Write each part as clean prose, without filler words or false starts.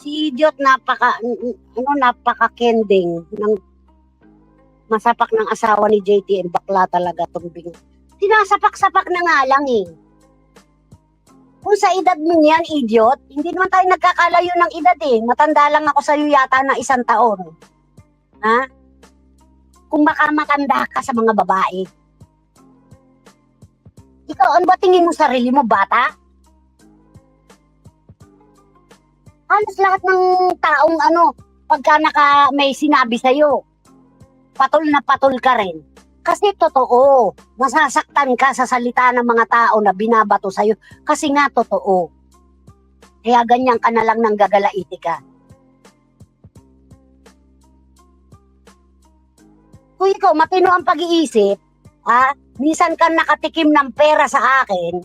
Si idiot napaka-kending ng masapak ng asawa ni JTN. Bakla talaga tong bingo. Sinasapak-sapak na nga lang eh. Kung sa edad mo yan, idiot, hindi naman tayo nagkakalayo ng edad eh. Matanda lang ako sa'yo yata na 1 taon. Ha? Kung makamatanda ka sa mga babae. Ikaw, ano ba tingin mo sarili mo, bata? Halos lahat ng taong pagka may sinabi sa'yo, patol na patol ka rin. Kasi totoo, masasaktan ka sa salita ng mga tao na binabato sa'yo. Kasi nga totoo. Kaya ganyan ka na lang nang gagalaiti ka. Kung ikaw matino ang pag-iisip, minsan ka nakatikim ng pera sa akin,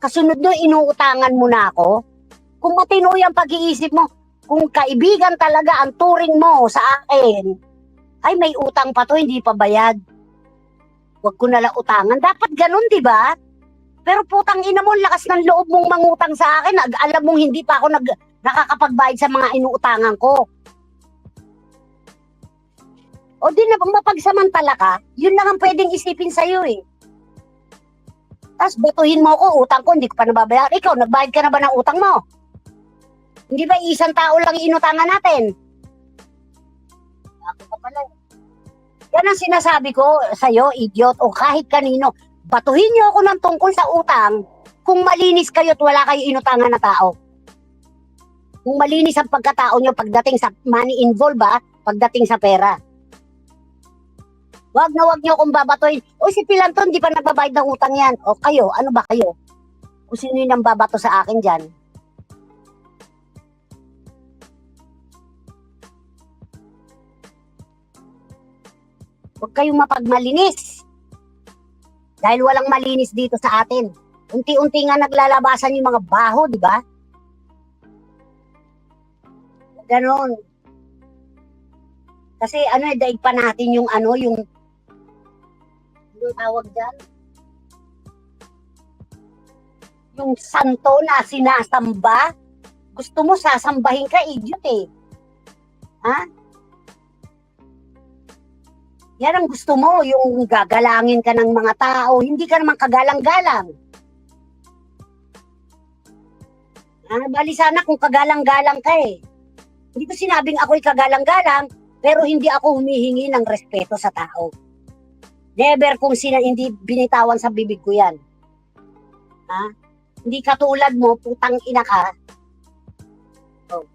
kasunod no inuutangan mo na ako. Kung matino yung pag-iisip mo, kung kaibigan talaga ang turing mo sa akin, ay may utang pa to, hindi pa bayad. Huwag ko nalang utangan. Dapat ganun, di ba? Pero putang ina mo, lakas ng loob mong mangutang sa akin. Alam mong hindi pa ako nakakapagbayad sa mga inuutangan ko. O di na bang mapagsamantala ka, yun lang ang pwedeng isipin sa'yo eh. Tapos batuhin mo ko, utang ko, hindi ko pa nababayaran. Ikaw, nagbayad ka na ba ng utang mo? Hindi ba 1 tao lang inutangan natin? Ako pa pala. Yan ang sinasabi ko sa'yo, idiot, o kahit kanino. Batuhin niyo ako ng tungkol sa utang kung malinis kayo at wala kayo inutangan na tao. Kung malinis ang pagkatao niyo pagdating sa money involved pagdating sa pera. Wag niyo akong babatuhin. O si Pilanton, di pa nagbabayad ng utang yan. O kayo, ano ba kayo? Kung sino yung nang babato sa akin dyan? Huwag kayong mapagmalinis. Dahil walang malinis dito sa atin. Unti-unti nga naglalabasan yung mga baho, di ba? Ganon. Kasi daig pa natin yung yung tawag dyan. Yung santo na sinasamba. Gusto mo sasambahin ka, idiot eh. Ha? Yan ang gusto mo, yung gagalangin ka ng mga tao. Hindi ka naman kagalang-galang. Bali sana kung kagalang-galang ka eh. Hindi ko sinabing ako'y kagalang-galang, pero hindi ako humihingi ng respeto sa tao. Never kung hindi binitawan sa bibig ko yan. Hindi katulad mo, putang ina ka. Oh.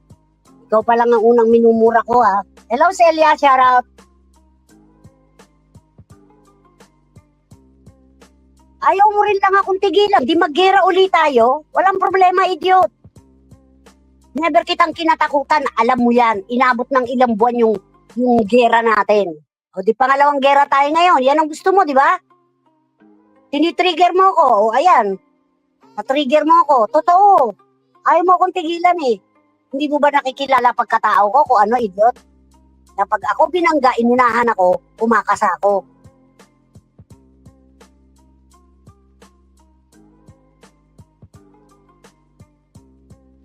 Ikaw pa lang ang unang minumura ko Hello Celia, shout out. Ayaw mo rin lang akong tigilan. Di maggera ulit tayo. Walang problema, idiot. Never kitang kinatakutan. Alam mo yan. Inabot ng ilang buwan yung gera natin. O di pangalawang gera tayo ngayon. Yan ang gusto mo, di ba? Tinitrigger mo ko. O ayan. Na-trigger mo ko. Totoo. Ayaw mo akong tigilan eh. Hindi mo ba nakikilala pagkatao ko kung ano, idiot? Kapag ako binangga, inunahan ako, umakas ako.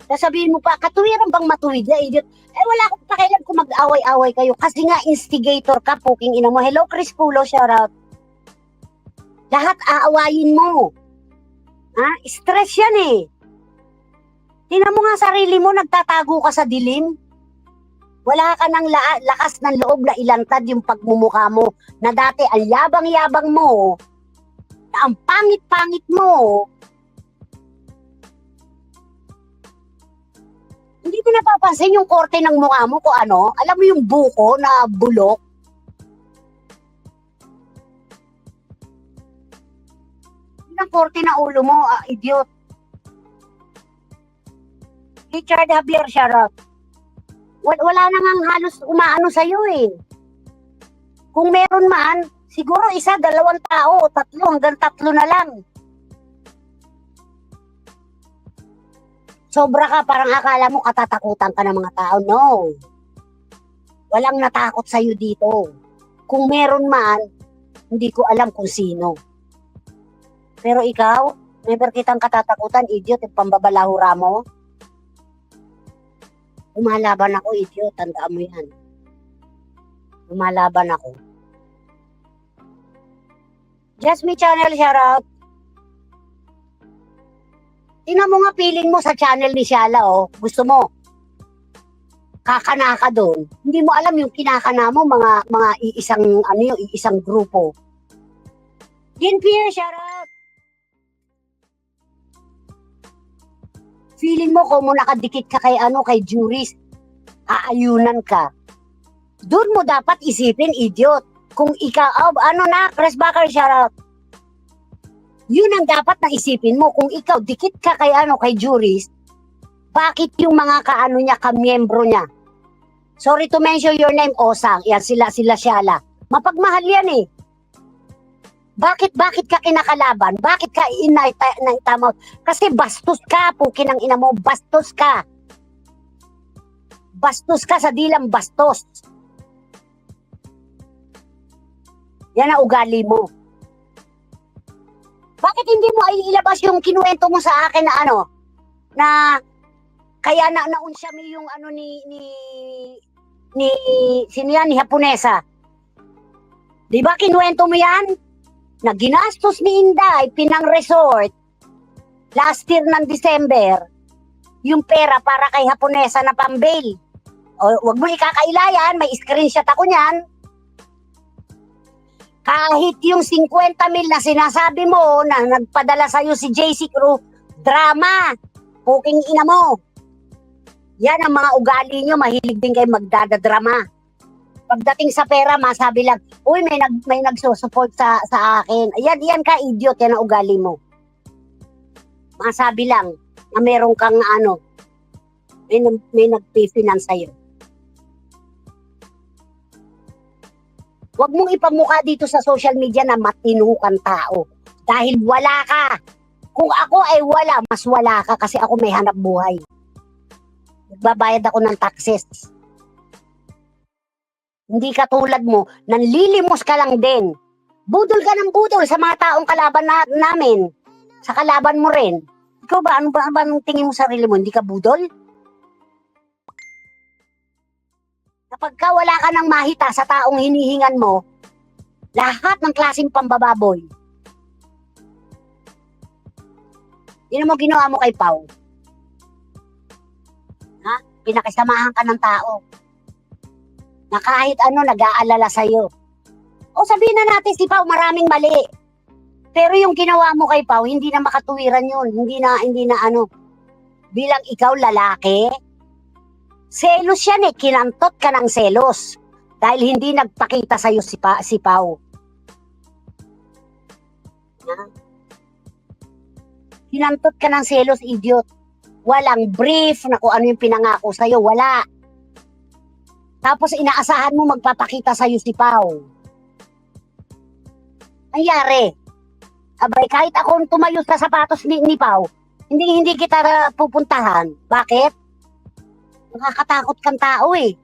Sasabihin mo pa, katuwiran bang matuwid na, idiot? Wala akong pakialam kung mag-away-away kayo. Kasi nga, instigator ka, puking ina mo. Hello, Chris Pulo, shoutout. Lahat aawayin mo. Stress yan eh. Tingnan mo nga sarili mo, nagtatago ka sa dilim. Wala ka ng lakas ng loob na ilantad yung pagmumukha mo. Na dati, ang yabang-yabang mo. Na ang pangit-pangit mo. Hindi mo napapansin yung korte ng mukha mo kung ano? Alam mo yung buko na bulok? Yung korte na ulo mo, idiot. Richard Javier, shoutout. Wala na nga halos umaano sa'yo eh. Kung meron man, siguro 1, 2 tao, 3 hanggang 3 na lang. Sobra ka, parang akala mo katatakutan ka ng mga tao. No. Walang natakot sa'yo dito. Kung meron man, hindi ko alam kung sino. Pero ikaw, never kitang katatakutan, idiot, yung pambabalahura mo. Lumalaban ako, idiot. Tandaan mo yan. Lumalaban ako. Just me channel, shoutout. Tingnan mo nga feeling mo sa channel ni Shala, oh. Gusto mo, kakana ka doon. Hindi mo alam yung kinakana mo, mga iisang grupo. Din Pierre, shoutout. Feeling mo kung mo nakadikit ka kay jurist, aayunan ka. Doon mo dapat isipin, idiot. Kung ikaw, press backer, shoutout. Yun ang dapat na isipin mo. Kung ikaw, dikit ka kay jurist, bakit yung mga kaano niya, kamiyembro niya? Sorry to mention your name, Osang. Yan, sila Shala. Mapagmahal yan eh. Bakit ka kinakalaban? Bakit ka inaitama? Kasi bastos ka, pukin ang ina mo. Bastos ka. Bastos ka sa dilang bastos. Yan ang ugali mo. Bakit hindi mo ay ilabas yung kinuwento mo sa akin na na kaya naunsya mo yung sino yan, ni Haponesa. Di ba kinuwento mo yan? Na ginastos ni Inday, Pinang Resort, last year ng December, yung pera para kay Haponesa na pambail. O, wag mo ikakailayan, may screenshot ako niyan. Kahit yung 50 mil na sinasabi mo na nagpadala sa'yo si JC Cruz, drama, puking ina mo. Yan ang mga ugali nyo, mahilig din kayo magdadadrama. Pagdating sa pera, masabi lang, uy, may nagsusupport sa akin. Yan ka, idiot, yan ang ugali mo. Masabi lang na meron kang may nag-finance sa'yo. Huwag mong ipamukha dito sa social media na matino kang tao. Dahil wala ka. Kung ako ay wala, mas wala ka kasi ako may hanap buhay. Nagbabayad ako ng taxes. Hindi ka tulad mo, nanlilimos ka lang din. Budol ka ng budol sa mga taong kalaban namin. Sa kalaban mo rin. Ikaw ba, ano ba ang tingin mo sa sarili mo? Hindi ka budol? Kapag ka wala ka ng mahita sa taong hinihingan mo, lahat ng klaseng pambababoy. Yun mo ginawa mo kay Pau. Ha? Pinakisamahan ka ng tao. Na kahit nag-aalala sa'yo. O sabihin na natin si Pau, maraming mali. Pero yung ginawa mo kay Pau, hindi na makatuwiran yun. Hindi na bilang ikaw lalaki, selos yan eh, kinantot ka ng selos. Dahil hindi nagpakita sa'yo si Pau. Kinantot ka ng selos, idiot. Walang brief na kung ano yung pinangako sa'yo, wala. Tapos inaasahan mo magpapakita sa'yo si Pau. Nangyari. Abay, kahit ako tumayo sa sapatos ni Pau, hindi kita pupuntahan. Bakit? Nakakatakot kang tao eh.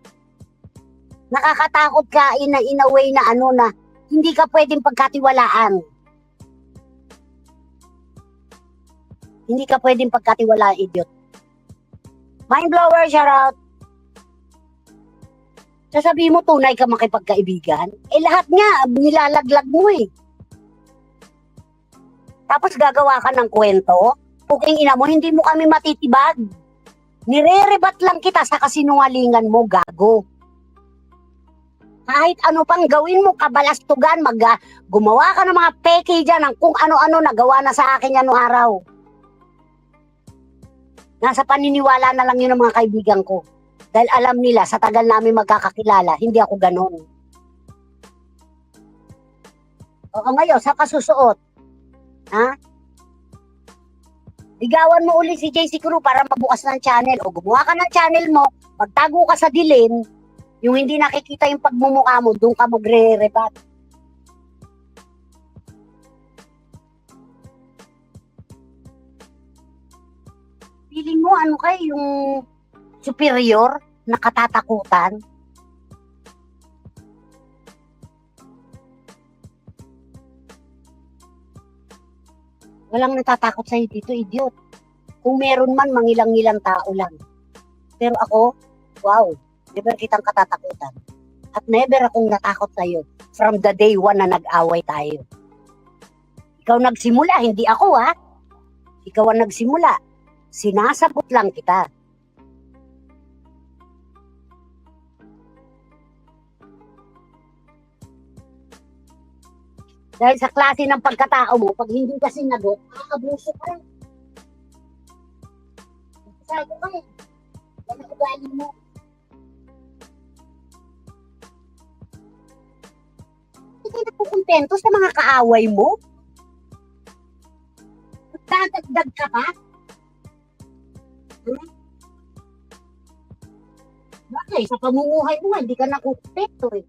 Nakakatakot ka in a way na na hindi ka pwedeng pagkatiwalaan. Hindi ka pwedeng pagkatiwalaan, idiot. Mind blower, shout out. Sasabihin mo tunay ka makipagkaibigan? Eh lahat nga, nilalaglag mo eh. Tapos gagawa ka ng kwento, puking ina mo, hindi mo kami matitibag. Nire-rebat lang kita sa kasinungalingan mo, gago. Kahit ano pang gawin mo, kabalastugan, gumawa ka ng mga peke dyan, ng kung ano-ano nagawa na sa akin yan noong araw. Nasa paniniwala na lang yun ng mga kaibigan ko. Dahil alam nila, sa tagal namin magkakakilala, hindi ako ganon. O ngayon, sa kasusuot, ha? Ligawan mo uli si JC Cruz para mabukas ng channel. O gumawa ka ng channel mo, magtago ka sa dilim, yung hindi nakikita yung pagmumukha mo, doon ka magre-rebat. Feeling mo, yung superior na katatakutan? Walang natatakot sa'yo dito, idiot. Kung meron man, mangilang-ilang tao lang. Pero ako, Wow, never kitang katatakutan. At never akong natakot sa'yo from the day one na nag-away tayo. Ikaw nagsimula, hindi ako ha. Ikaw ang nagsimula. Sinasabot lang kita. Dahil sa klase ng pagkatao mo, pag hindi ka sinagot, aabuso ka. Sabi ko eh, yan ang ugali mo. Hindi ka nakukontento sa mga kaaway mo? Magdadagdag ka pa? Bakit? Sa pamumuhay mo, hindi ka nakukontento eh.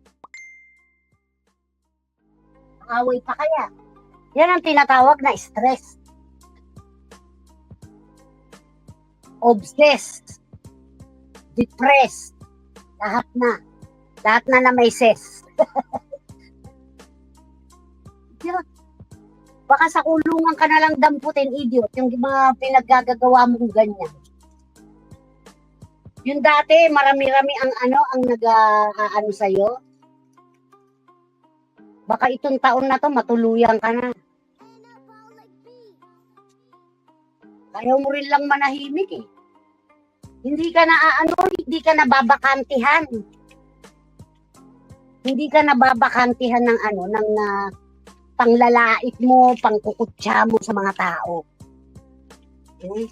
Away pa kaya? Yan ang tinatawag na stress. Obsessed. Depressed. Lahat na. Lahat na may ses. Idiot. Baka sa kulungan ka na lang damputin, idiot. Yung mga pinaggagawa mong ganyan. Yung dati, marami-rami ang nag-aano sa'yo. Baka itong taon na to, matuluyan ka na. Ayaw mo rin lang manahimik eh. Hindi ka na hindi ka nababakantihan. Hindi ka nababakantihan ng ng panglalait mo, pangkukutsa mo sa mga tao. Okay?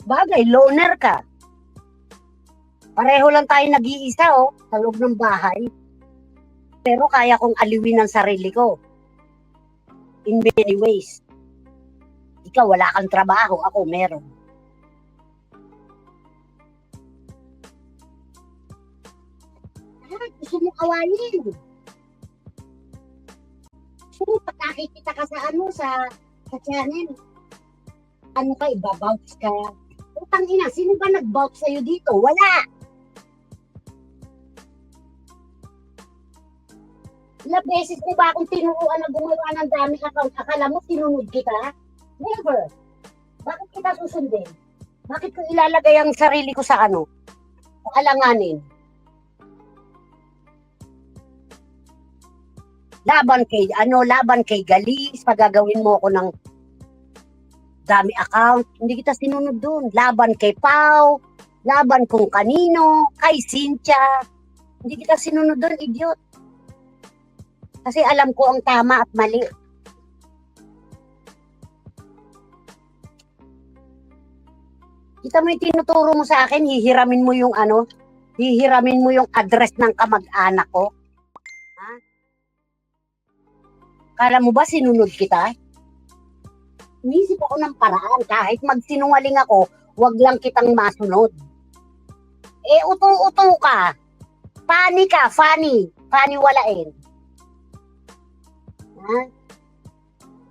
Bagay, loner ka. Pareho lang tayo nag-iisa sa loob ng bahay. Pero kaya kong aliwin ang sarili ko. In many ways. Ikaw wala kang trabaho, ako meron. Gusto mo awayin. Gusto mo pagkakikita ka sa channel. Ano ka, ibabounce ka. Utang ina, sino ba nag-bounce sa'yo dito? Wala! Ilang beses mo ba akong tinuruan na gumawa ng dami account? Akala mo tinunod kita? Never. Bakit kita susundin? Bakit ko ilalagay ang sarili ko sa alanganin? Laban kay Galis, pagagawin mo ako ng dami account, hindi kita sinunod dun. Laban kay Pau, laban kung kanino, kay Cynthia, hindi kita sinunod dun, idiot. Kasi alam ko ang tama at mali. Kita mo yung tinuturo mo sa akin, hihiramin mo yung address ng kamag-anak ko. Ha? Kala mo ba sinunod kita? Inisip ako ng paraan, kahit magsinungaling ako, wag lang kitang masunod. Uto-uto ka. Funny walain. Ha?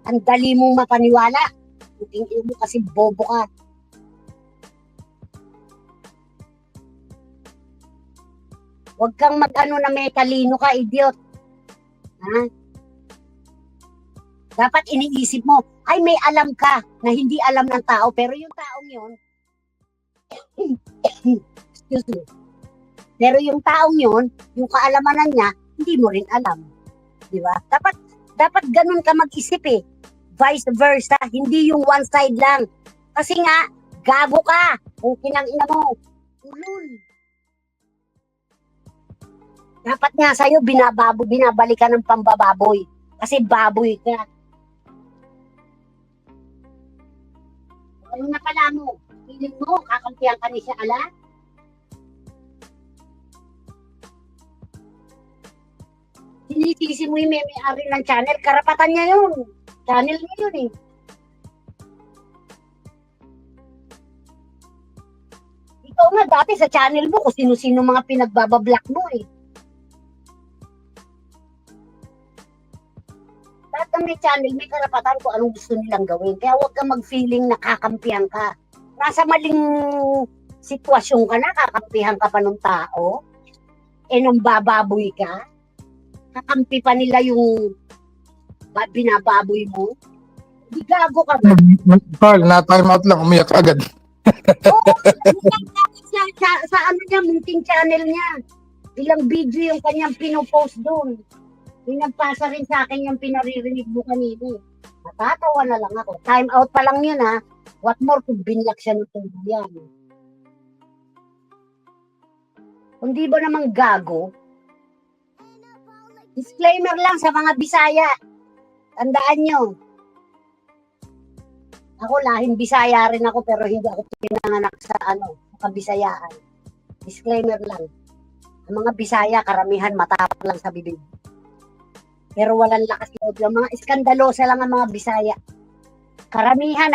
Ang dali mong mapaniwala. Tingin mo kasi bobo ka. Huwag kang na may talino ka, idiot. Ha? Dapat iniisip mo, ay may alam ka na hindi alam ng tao, pero yung taong yun, excuse me, pero yung taong yun, yung kaalamanan niya, hindi mo rin alam. Di ba? Dapat ganun ka mag-isip eh. Vice versa, hindi yung one side lang. Kasi nga, gago ka. Kung kinang-ina mo, ulul. Dapat nga sa'yo, binabalikan ng pambababoy. Kasi baboy ka. Ano na pala mo? Piling mo, kakampihan ka ni siya, ala? Sinisisi mo yung may-ari ng channel. Karapatan niya yun. Channel niya yun eh. Ikaw nga dati sa channel mo kung sino-sino mga pinagbabablock mo eh. Lahat ng may channel, may karapatan kung anong gusto nilang gawin. Kaya huwag kang mag-feeling na kakampihan ka. Nasa maling sitwasyon ka na, kakampihan ka pa ng tao. Nung bababoy ka, kakampi pa nila yung binababoy mo. Di gago ka ba? Carl, na-time out lang, umiyak agad. Oo, sa ano niya, munting channel niya. Ilang video yung kanyang pinopost doon. Pinagpasa rin sa akin yung pinaririnig mo kanina. Natatawa na lang ako. Time out pa lang yun ha. What more kung binlock siya ng tuluyan. Kung di ba naman gago, disclaimer lang sa mga Bisaya. Tandaan nyo. Ako lahing Bisaya rin ako pero hindi ako pinanganak sa sa Kabisayaan. Disclaimer lang. Ang mga Bisaya, karamihan matapang lang sa bibig. Pero walang lakas loob. Yung mga iskandalosa lang ang mga Bisaya. Karamihan